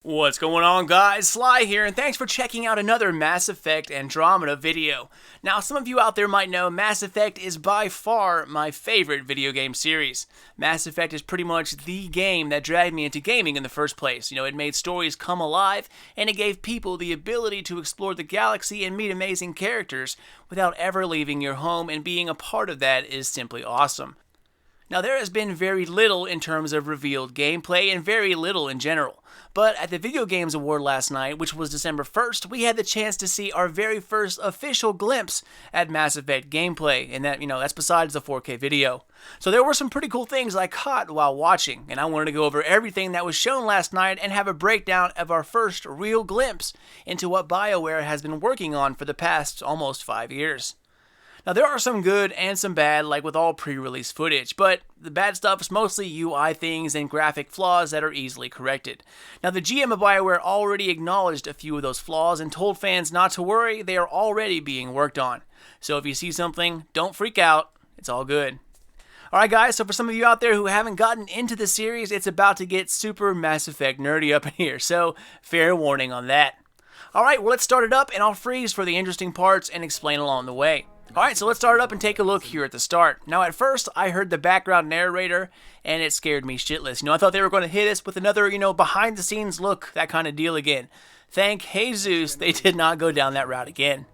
What's going on, guys? Sly here, and thanks for checking out another Mass Effect Andromeda video. Now, some of you out there might know Mass Effect is by far my favorite video game series. Mass Effect is pretty much the game that dragged me into gaming in the first place. It made stories come alive, and it gave people the ability to explore the galaxy and meet amazing characters without ever leaving your home, and being a part of that is simply awesome. Now, there has been very little in terms of revealed gameplay and very little in general. But at the Video Games Award last night, which was December 1st, we had the chance to see our very first official glimpse at Mass Effect gameplay, and that's besides the 4K video. So there were some pretty cool things I caught while watching, and I wanted to go over everything that was shown last night and have a breakdown of our first real glimpse into what BioWare has been working on for the past almost 5 years. Now, there are some good and some bad, like with all pre-release footage, but the bad stuff is mostly UI things and graphic flaws that are easily corrected. Now, the GM of BioWare already acknowledged a few of those flaws and told fans not to worry, they are already being worked on. So if you see something, don't freak out, it's all good. Alright guys, so for some of you out there who haven't gotten into the series, it's about to get super Mass Effect nerdy up in here, so fair warning on that. Alright, well, let's start it up, and I'll freeze for the interesting parts and explain along the way. Alright, so let's start it up and take a look here at the start. Now, at first, I heard the background narrator, and it scared me shitless. I thought they were going to hit us with another, behind-the-scenes look, that kind of deal again. Thank Jesus they did not go down that route again.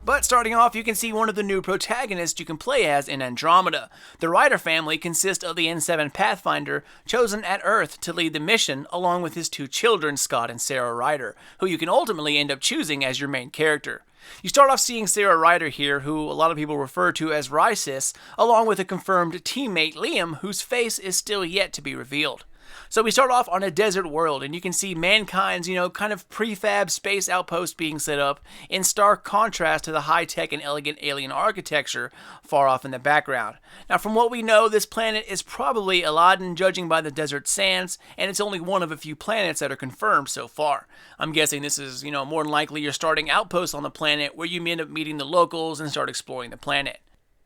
But starting off, you can see one of the new protagonists you can play as in Andromeda. The Ryder family consists of the N7 Pathfinder, chosen at Earth to lead the mission, along with his two children, Scott and Sarah Ryder, who you can ultimately end up choosing as your main character. You start off seeing Sarah Ryder here, who a lot of people refer to as Rysis, along with a confirmed teammate, Liam, whose face is still yet to be revealed. So we start off on a desert world, and you can see mankind's, kind of prefab space outpost being set up in stark contrast to the high-tech and elegant alien architecture far off in the background. Now, from what we know, this planet is probably Aladdin, judging by the desert sands, and it's only one of a few planets that are confirmed so far. I'm guessing this is, more than likely your starting outpost on the planet where you end up meeting the locals and start exploring the planet.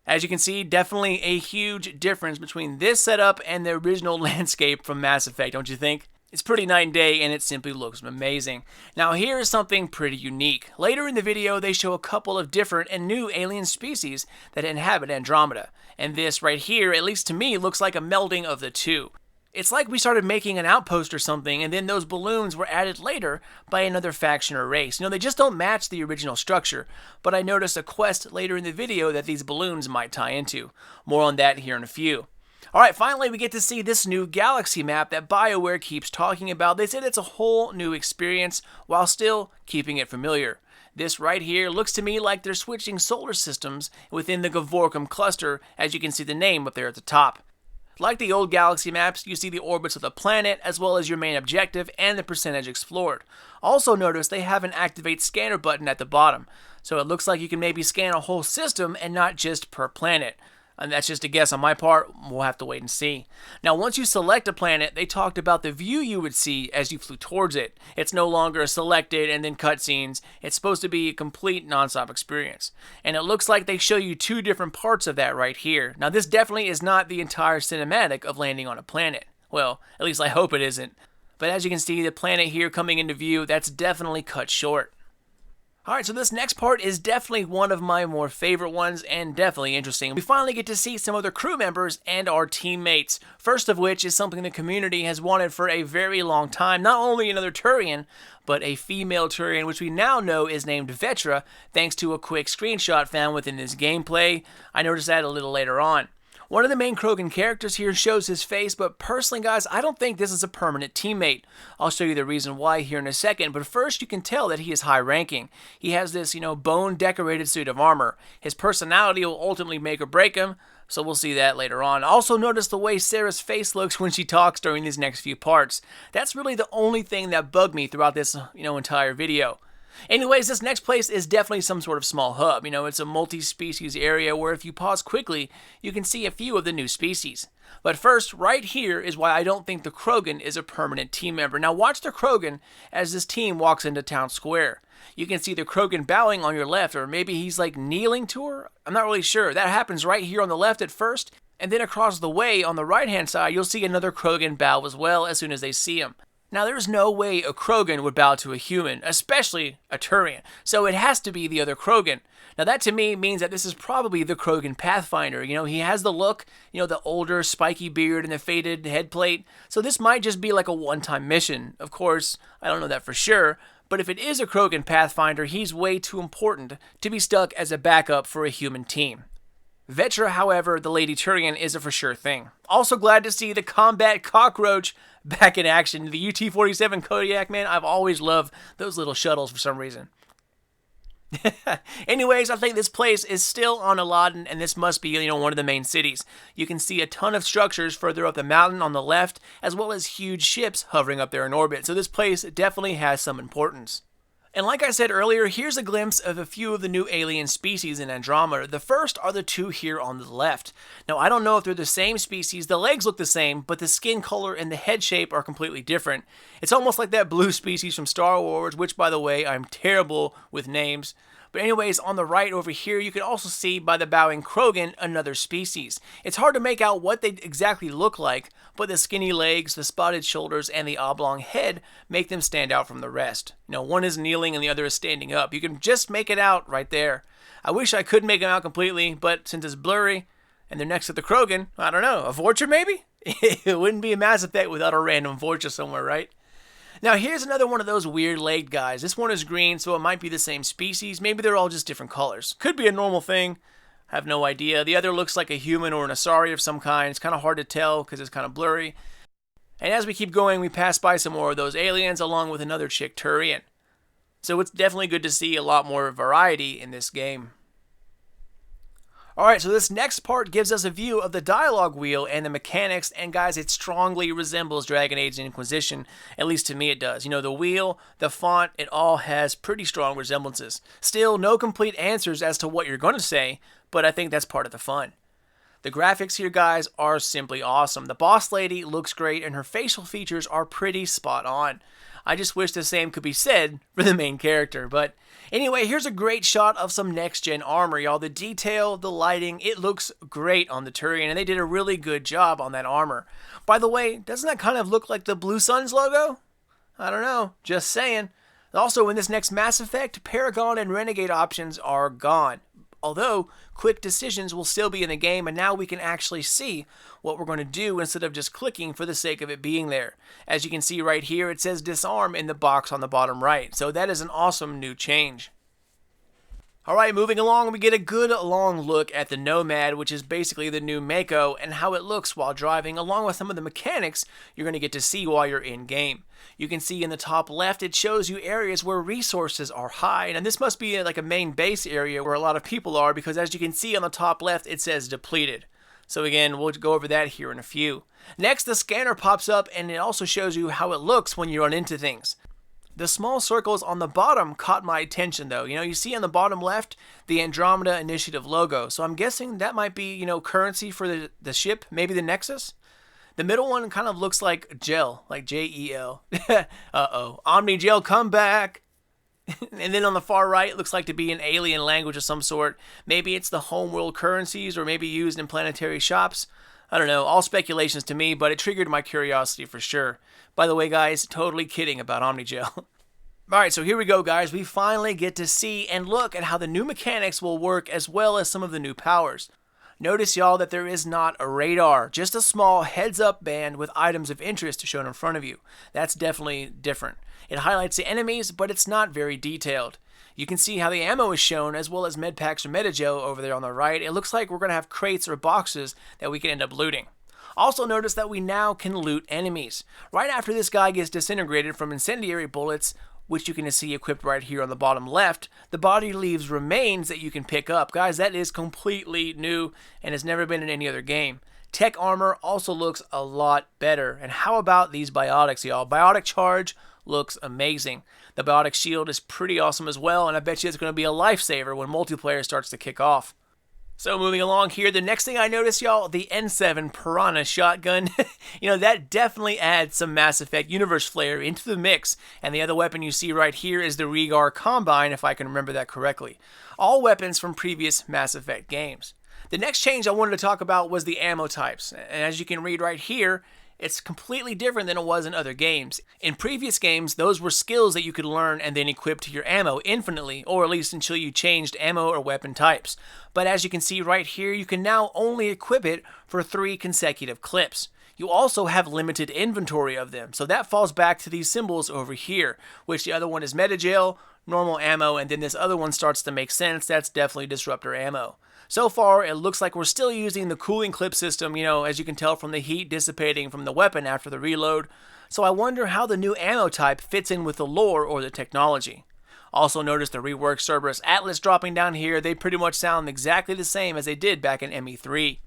As you can see, definitely a huge difference between this setup and the original landscape from Mass Effect, don't you think? It's pretty night and day, and it simply looks amazing. Now, here is something pretty unique. Later in the video, they show a couple of different and new alien species that inhabit Andromeda. And this right here, at least to me, looks like a melding of the two. It's like we started making an outpost or something, and then those balloons were added later by another faction or race. They just don't match the original structure, but I noticed a quest later in the video that these balloons might tie into. More on that here in a few. Alright, finally we get to see this new galaxy map that BioWare keeps talking about. They said it's a whole new experience while still keeping it familiar. This right here looks to me like they're switching solar systems within the Gavorkum cluster, as you can see the name up there at the top. Like the old galaxy maps, you see the orbits of the planet, as well as your main objective and the percentage explored. Also notice they have an activate scanner button at the bottom, so it looks like you can maybe scan a whole system and not just per planet. And that's just a guess on my part, we'll have to wait and see. Now, once you select a planet, they talked about the view you would see as you flew towards it. It's no longer selected and then cutscenes. It's supposed to be a complete non-stop experience. And it looks like they show you two different parts of that right here. Now, this definitely is not the entire cinematic of landing on a planet. Well, at least I hope it isn't. But as you can see, the planet here coming into view, that's definitely cut short. Alright, so this next part is definitely one of my more favorite ones and definitely interesting. We finally get to see some other crew members and our teammates. First of which is something the community has wanted for a very long time. Not only another Turian, but a female Turian, which we now know is named Vetra, thanks to a quick screenshot found within this gameplay. I noticed that a little later on. One of the main Krogan characters here shows his face, but personally, guys, I don't think this is a permanent teammate. I'll show you the reason why here in a second, but first you can tell that he is high-ranking. He has this, bone-decorated suit of armor. His personality will ultimately make or break him, so we'll see that later on. Also notice the way Sarah's face looks when she talks during these next few parts. That's really the only thing that bugged me throughout this, entire video. Anyways, this next place is definitely some sort of small hub. It's a multi-species area where if you pause quickly, you can see a few of the new species. But first, right here is why I don't think the Krogan is a permanent team member. Now watch the Krogan as this team walks into town square. You can see the Krogan bowing on your left, or maybe he's like kneeling to her? I'm not really sure. That happens right here on the left at first, and then across the way on the right-hand side, you'll see another Krogan bow as well as soon as they see him. Now, there's no way a Krogan would bow to a human, especially a Turian, so it has to be the other Krogan. Now, that to me means that this is probably the Krogan Pathfinder. You know, he has the look, the older spiky beard and the faded headplate, so this might just be like a one-time mission. Of course, I don't know that for sure, but if it is a Krogan Pathfinder, he's way too important to be stuck as a backup for a human team. Vetra, however, the Lady Turian, is a for sure thing. Also glad to see the combat cockroach back in action. The UT-47 Kodiak, man, I've always loved those little shuttles for some reason. Anyways, I think this place is still on Aladdin, and this must be, one of the main cities. You can see a ton of structures further up the mountain on the left, as well as huge ships hovering up there in orbit. So this place definitely has some importance. And like I said earlier, here's a glimpse of a few of the new alien species in Andromeda. The first are the two here on the left. Now, I don't know if they're the same species. The legs look the same, but the skin color and the head shape are completely different. It's almost like that blue species from Star Wars, which, by the way, I'm terrible with names. But anyways, on the right over here, you can also see by the bowing Krogan another species. It's hard to make out what they exactly look like, but the skinny legs, the spotted shoulders, and the oblong head make them stand out from the rest. One is kneeling and the other is standing up. You can just make it out right there. I wish I could make them out completely, but since it's blurry and they're next to the Krogan, I don't know, a Vorcha maybe? It wouldn't be a Mass Effect without a random Vorcha somewhere, right? Now, here's another one of those weird-legged guys. This one is green, so it might be the same species. Maybe they're all just different colors. Could be a normal thing. I have no idea. The other looks like a human or an Asari of some kind. It's kind of hard to tell because it's kind of blurry. And as we keep going, we pass by some more of those aliens along with another chick Turian. So it's definitely good to see a lot more variety in this game. Alright, so this next part gives us a view of the dialogue wheel and the mechanics, and guys, it strongly resembles Dragon Age Inquisition, at least to me it does. The wheel, the font, it all has pretty strong resemblances. Still, no complete answers as to what you're going to say, but I think that's part of the fun. The graphics here, guys, are simply awesome. The boss lady looks great, and her facial features are pretty spot on. I just wish the same could be said for the main character, but anyway, here's a great shot of some next-gen armor, y'all. The detail, the lighting, it looks great on the Turian, and they did a really good job on that armor. By the way, doesn't that kind of look like the Blue Suns logo? I don't know, just saying. Also, in this next Mass Effect, Paragon and Renegade options are gone. Although, quick decisions will still be in the game, and now we can actually see what we're going to do instead of just clicking for the sake of it being there. As you can see right here, it says disarm in the box on the bottom right, so that is an awesome new change. Alright, moving along, we get a good long look at the Nomad, which is basically the new Mako, and how it looks while driving, along with some of the mechanics you're going to get to see while you're in-game. You can see in the top left, it shows you areas where resources are high, and this must be like a main base area where a lot of people are, because as you can see on the top left, it says depleted. So again, we'll go over that here in a few. Next, the scanner pops up, and it also shows you how it looks when you run into things. The small circles on the bottom caught my attention, though. You see on the bottom left, the Andromeda Initiative logo. So I'm guessing that might be, currency for the ship, maybe the Nexus. The middle one kind of looks like gel, like J-E-L. Uh-oh. Omni-Gel, come back! And then on the far right, it looks like to be an alien language of some sort. Maybe it's the homeworld currencies, or maybe used in planetary shops. I don't know, all speculations to me, but it triggered my curiosity for sure. By the way, guys, totally kidding about Omni-Gel. Alright, so here we go, guys. We finally get to see and look at how the new mechanics will work, as well as some of the new powers. Notice, y'all, that there is not a radar, just a small heads-up band with items of interest shown in front of you. That's definitely different. It highlights the enemies, but it's not very detailed. You can see how the ammo is shown, as well as medpacks or metagel over there on the right. It looks like we're going to have crates or boxes that we can end up looting. Also notice that we now can loot enemies. Right after this guy gets disintegrated from incendiary bullets, which you can see equipped right here on the bottom left, the body leaves remains that you can pick up. Guys, that is completely new and has never been in any other game. Tech armor also looks a lot better. And how about these biotics, y'all? Biotic charge looks amazing. The biotic shield is pretty awesome as well, and I bet you it's going to be a lifesaver when multiplayer starts to kick off. So moving along here, the next thing I noticed, y'all, the N7 Piranha shotgun. That definitely adds some Mass Effect universe flair into the mix. And the other weapon you see right here is the Rhaegar Combine, if I can remember that correctly. All weapons from previous Mass Effect games. The next change I wanted to talk about was the ammo types. And as you can read right here, It's completely different than it was in other games. In previous games, those were skills that you could learn and then equip to your ammo infinitely, or at least until you changed ammo or weapon types. But as you can see right here, you can now only equip it for 3 consecutive clips. You also have limited inventory of them, so that falls back to these symbols over here, which the other one is Metagel, normal ammo, and then this other one starts to make sense. That's definitely disruptor ammo. So far, it looks like we're still using the cooling clip system, as you can tell from the heat dissipating from the weapon after the reload. So I wonder how the new ammo type fits in with the lore or the technology. Also notice the reworked Cerberus Atlas dropping down here. They pretty much sound exactly the same as they did back in ME3.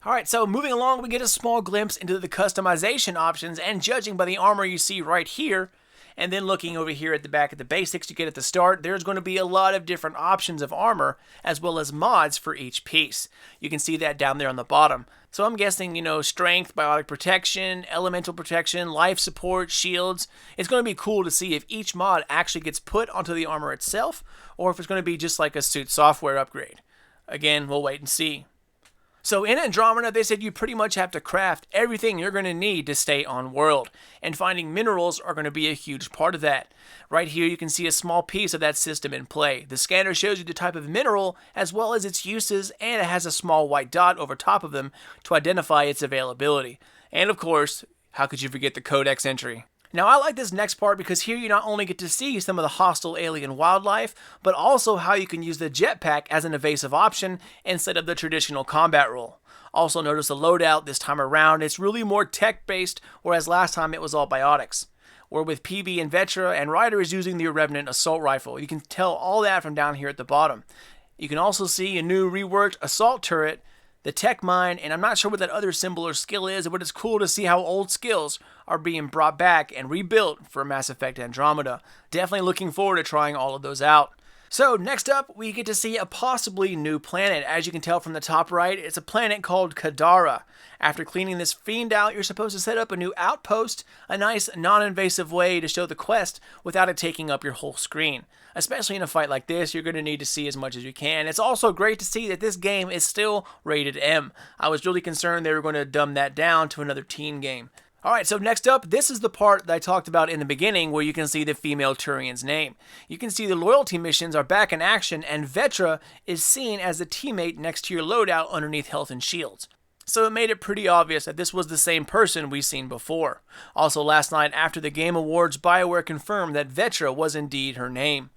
Alright, so moving along, we get a small glimpse into the customization options, and judging by the armor you see right here, and then looking over here at the back of the basics you get at the start, there's going to be a lot of different options of armor, as well as mods for each piece. You can see that down there on the bottom. So I'm guessing, strength, biotic protection, elemental protection, life support, shields. It's going to be cool to see if each mod actually gets put onto the armor itself, or if it's going to be just like a suit software upgrade. Again, we'll wait and see. So in Andromeda, they said you pretty much have to craft everything you're going to need to stay on world, and finding minerals are going to be a huge part of that. Right here you can see a small piece of that system in play. The scanner shows you the type of mineral as well as its uses, and it has a small white dot over top of them to identify its availability. And of course, how could you forget the codex entry? Now I like this next part because here you not only get to see some of the hostile alien wildlife, but also how you can use the jetpack as an evasive option instead of the traditional combat role. Also notice the loadout this time around, it's really more tech-based, whereas last time it was all biotics. Where with PB and Vetra, and Ryder is using the Revenant assault rifle. You can tell all that from down here at the bottom. You can also see a new reworked assault turret, the tech mine, and I'm not sure what that other symbol or skill is, but it's cool to see how old skills are being brought back and rebuilt for Mass Effect Andromeda. Definitely looking forward to trying all of those out. So next up, we get to see a possibly new planet. As you can tell from the top right, it's a planet called Kadara. After cleaning this fiend out, you're supposed to set up a new outpost, a nice non-invasive way to show the quest without it taking up your whole screen. Especially in a fight like this, you're going to need to see as much as you can. It's also great to see that this game is still rated M. I was really concerned they were going to dumb that down to another teen game. Alright, so next up, this is the part that I talked about in the beginning where you can see the female Turian's name. You can see the loyalty missions are back in action, and Vetra is seen as the teammate next to your loadout underneath health and shields. So it made it pretty obvious that this was the same person we've seen before. Also last night after the Game Awards, BioWare confirmed that Vetra was indeed her name.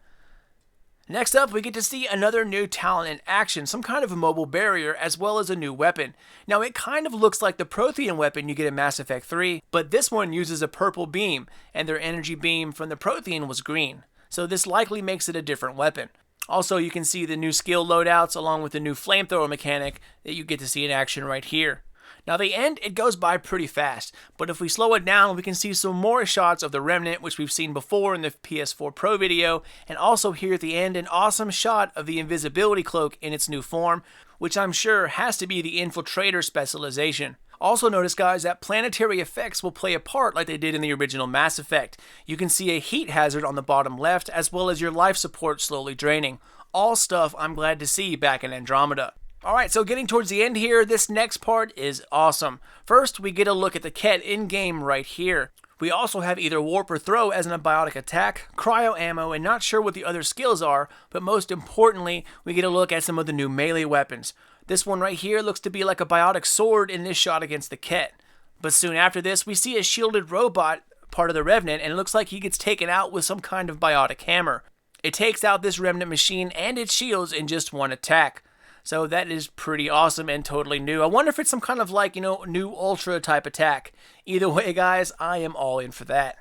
Next up, we get to see another new talent in action, some kind of a mobile barrier, as well as a new weapon. Now, it kind of looks like the Prothean weapon you get in Mass Effect 3, but this one uses a purple beam, and their energy beam from the Prothean was green. So this likely makes it a different weapon. Also, you can see the new skill loadouts, along with the new flamethrower mechanic that you get to see in action right here. Now the end, it goes by pretty fast, but if we slow it down, we can see some more shots of the Remnant, which we've seen before in the PS4 Pro video, and also here at the end, an awesome shot of the invisibility cloak in its new form, which I'm sure has to be the Infiltrator specialization. Also notice, guys, that planetary effects will play a part like they did in the original Mass Effect. You can see a heat hazard on the bottom left, as well as your life support slowly draining. All stuff I'm glad to see back in Andromeda. Alright, so getting towards the end here, this next part is awesome. First, we get a look at the Ket in-game right here. We also have either Warp or Throw as an abiotic attack, cryo ammo, and not sure what the other skills are, but most importantly, we get a look at some of the new melee weapons. This one right here looks to be like a biotic sword in this shot against the Ket. But soon after this, we see a shielded robot, part of the Revenant, and it looks like he gets taken out with some kind of biotic hammer. It takes out this Remnant machine and its shields in just one attack. So that is pretty awesome and totally new. I wonder if it's some kind of like, new Ultra type attack. Either way, guys, I am all in for that.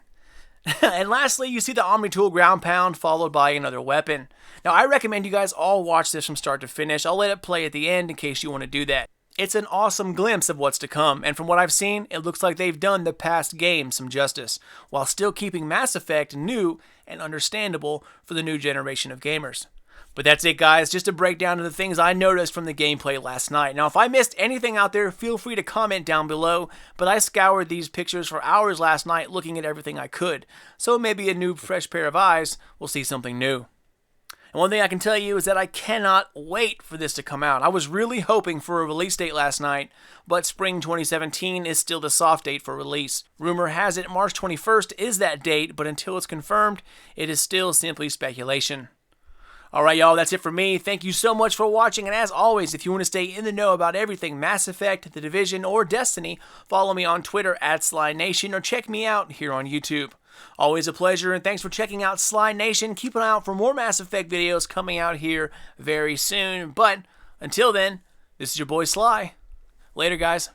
And lastly, you see the Omni Tool ground pound followed by another weapon. Now, I recommend you guys all watch this from start to finish. I'll let it play at the end in case you want to do that. It's an awesome glimpse of what's to come, and from what I've seen, it looks like they've done the past game some justice, while still keeping Mass Effect new and understandable for the new generation of gamers. But that's it, guys. Just a breakdown of the things I noticed from the gameplay last night. Now, if I missed anything out there, feel free to comment down below. But I scoured these pictures for hours last night looking at everything I could. So maybe a new, fresh pair of eyes will see something new. And one thing I can tell you is that I cannot wait for this to come out. I was really hoping for a release date last night, but spring 2017 is still the soft date for release. Rumor has it March 21st is that date, but until it's confirmed, it is still simply speculation. Alright, y'all, that's it for me. Thank you so much for watching, and as always, if you want to stay in the know about everything Mass Effect, The Division, or Destiny, follow me on Twitter at SlyNation, or check me out here on YouTube. Always a pleasure, and thanks for checking out Sly Nation. Keep an eye out for more Mass Effect videos coming out here very soon. But until then, this is your boy Sly. Later, guys.